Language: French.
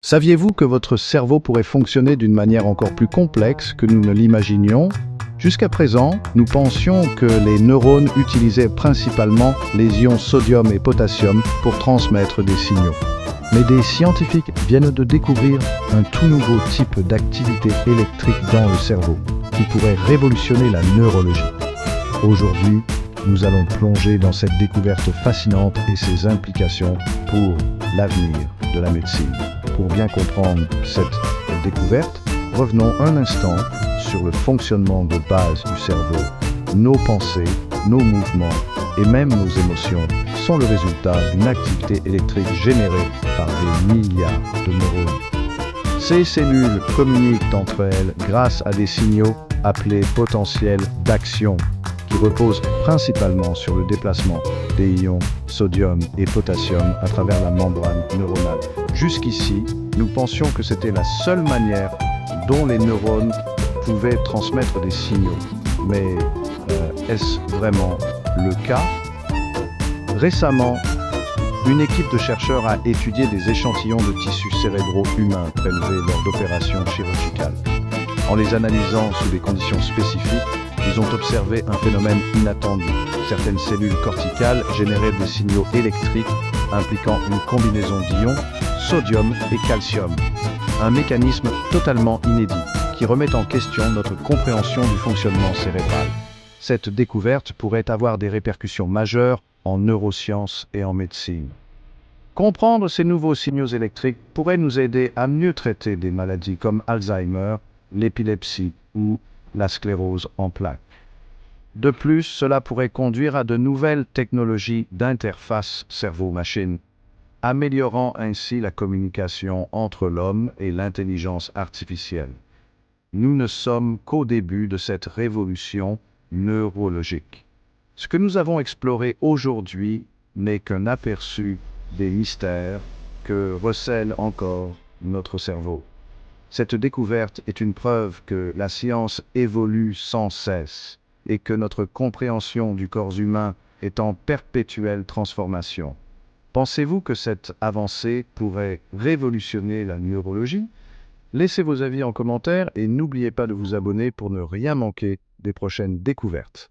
Saviez-vous que votre cerveau pourrait fonctionner d'une manière encore plus complexe que nous ne l'imaginions? Jusqu'à présent, nous pensions que les neurones utilisaient principalement les ions sodium et potassium pour transmettre des signaux. Mais des scientifiques viennent de découvrir un tout nouveau type d'activité électrique dans le cerveau qui pourrait révolutionner la neurologie. Aujourd'hui, nous allons plonger dans cette découverte fascinante et ses implications pour l'avenir de la médecine. Pour bien comprendre cette découverte, revenons un instant sur le fonctionnement de base du cerveau. Nos pensées, nos mouvements et même nos émotions sont le résultat d'une activité électrique générée par des milliards de neurones. Ces cellules communiquent entre elles grâce à des signaux appelés potentiels d'action, qui reposent principalement sur le déplacement des ions sodium et potassium à travers la membrane neuronale. Jusqu'ici, nous pensions que c'était la seule manière dont les neurones pouvaient transmettre des signaux. Mais est-ce vraiment le cas? Récemment, une équipe de chercheurs a étudié des échantillons de tissus cérébraux humains prélevés lors d'opérations chirurgicales. En les analysant sous des conditions spécifiques, ils ont observé un phénomène inattendu. Certaines cellules corticales généraient des signaux électriques impliquant une combinaison d'ions, sodium et calcium. Un mécanisme totalement inédit qui remet en question notre compréhension du fonctionnement cérébral. Cette découverte pourrait avoir des répercussions majeures en neurosciences et en médecine. Comprendre ces nouveaux signaux électriques pourrait nous aider à mieux traiter des maladies comme Alzheimer, l'épilepsie ou la sclérose en plaques. De plus, cela pourrait conduire à de nouvelles technologies d'interface cerveau-machine, améliorant ainsi la communication entre l'homme et l'intelligence artificielle. Nous ne sommes qu'au début de cette révolution neurologique. Ce que nous avons exploré aujourd'hui n'est qu'un aperçu des mystères que recèle encore notre cerveau. Cette découverte est une preuve que la science évolue sans cesse et que notre compréhension du corps humain est en perpétuelle transformation. Pensez-vous que cette avancée pourrait révolutionner la neurologie? Laissez vos avis en commentaire et n'oubliez pas de vous abonner pour ne rien manquer des prochaines découvertes.